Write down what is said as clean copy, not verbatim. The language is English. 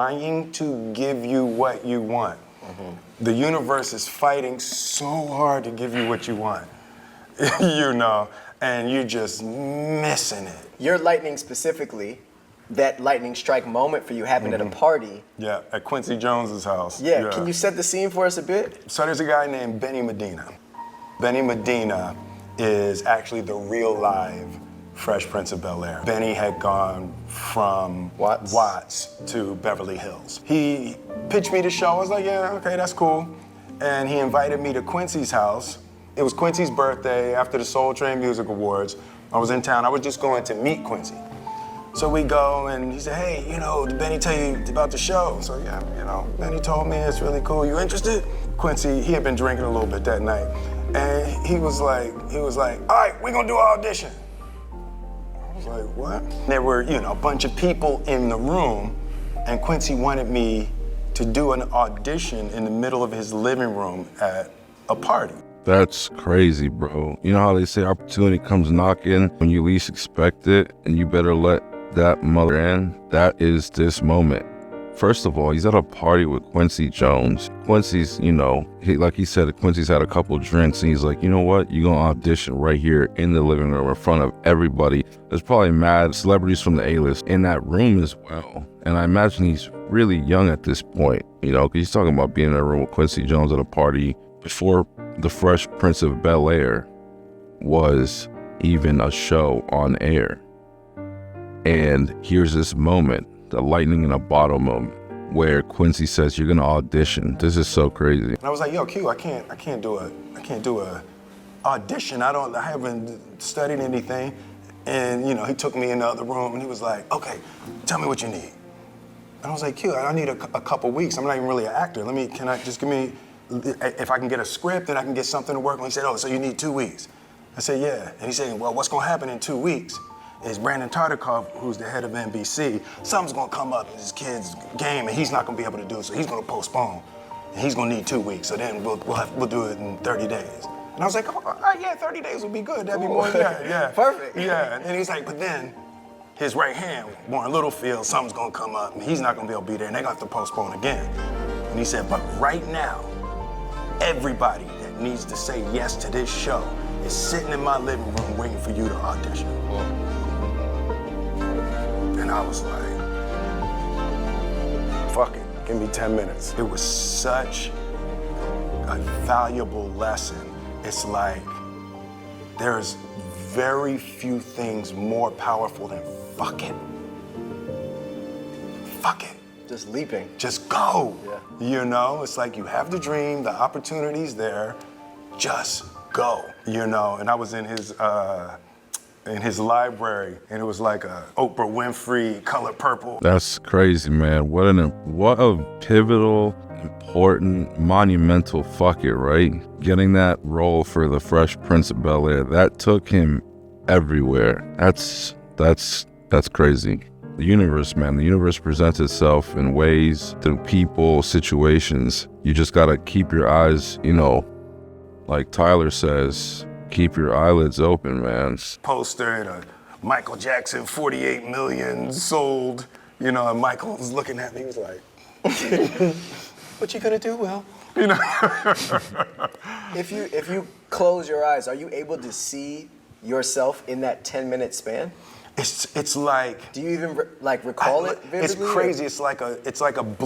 trying to give you what you want. The universe is fighting so hard to give you what you want, you know, and you're just missing it. Your lightning specifically, that lightning strike moment for you happened at a party. Yeah, at Quincy Jones's house. Yeah, can you set the scene for us a bit? So there's a guy named Benny Medina. Benny Medina is actually the real live Fresh Prince of Bel-Air. Benny had gone from Watts to Beverly Hills. He pitched me the show. I was like, yeah, okay, that's cool. And he invited me to Quincy's house. It was Quincy's birthday after the Soul Train Music Awards. I was in town. I was just going to meet Quincy. So we go, and he said, hey, you know, did Benny tell you about the show? So yeah, you know, Benny told me it's really cool. You interested? Quincy, he had been drinking a little bit that night. And he was like, all right, we're gonna do an audition. I was like, what? There were, you know, a bunch of people in the room, and Quincy wanted me to do an audition in the middle of his living room at a party. That's crazy, bro. You know how they say opportunity comes knocking when you least expect it, and you better let that mother in? That is this moment. First of all, he's at a party with Quincy Jones. Quincy's, you know, like he said, Quincy's had a couple drinks, and he's like, you know what? You're gonna audition right here in the living room in front of everybody. There's probably mad celebrities from the A-list in that room as well. And I imagine he's really young at this point, you know, because he's talking about being in a room with Quincy Jones at a party before The Fresh Prince of Bel-Air was even a show on air. And here's this moment, the lightning in a bottle moment, where Quincy says, you're gonna audition. This is so crazy. And I was like, yo, Q, I can't do a audition. I haven't studied anything. And you know, he took me in the other room and he was like, okay, tell me what you need. And I was like, Q, I need a couple weeks. I'm not even really an actor. Can I just give me, if I can get a script, then I can get something to work on. He said, oh, so you need 2 weeks. I said, yeah. And he said, well, what's gonna happen in 2 weeks is Brandon Tartikoff, who's the head of NBC, something's gonna come up in this kid's game and he's not gonna be able to do it, so he's gonna postpone. And he's gonna need 2 weeks, so then we'll do it in 30 days. And I was like, oh, yeah, 30 days would be good. That'd be more, yeah. Perfect. Yeah, and he's like, but then his right hand, Warren Littlefield, something's gonna come up and he's not gonna be able to be there and they're gonna have to postpone again. And he said, but right now, everybody that needs to say yes to this show is sitting in my living room waiting for you to audition. And I was like, fuck it, give me 10 minutes. It was such a valuable lesson. It's like, there's very few things more powerful than fuck it. Fuck it. Just leaping. Just go. Yeah. You know, it's like you have the dream, the opportunity's there, just go. You know, and I was in his library, and it was like a Oprah Winfrey color purple. That's crazy, man. What a pivotal, important, monumental fuck it, right? Getting that role for the Fresh Prince of Bel-Air, that took him everywhere. That's crazy. The universe, man, the universe presents itself in ways through people, situations. You just gotta keep your eyes, you know, like Tyler says, keep your eyelids open, man. Poster and a Michael Jackson 48 million sold, you know, and Michael was looking at me, he was like, what you gonna do, Will? You know? If you close your eyes, are you able to see yourself in that 10-minute span? It's like. Do you even recall it vividly? It's crazy. It's like a blink.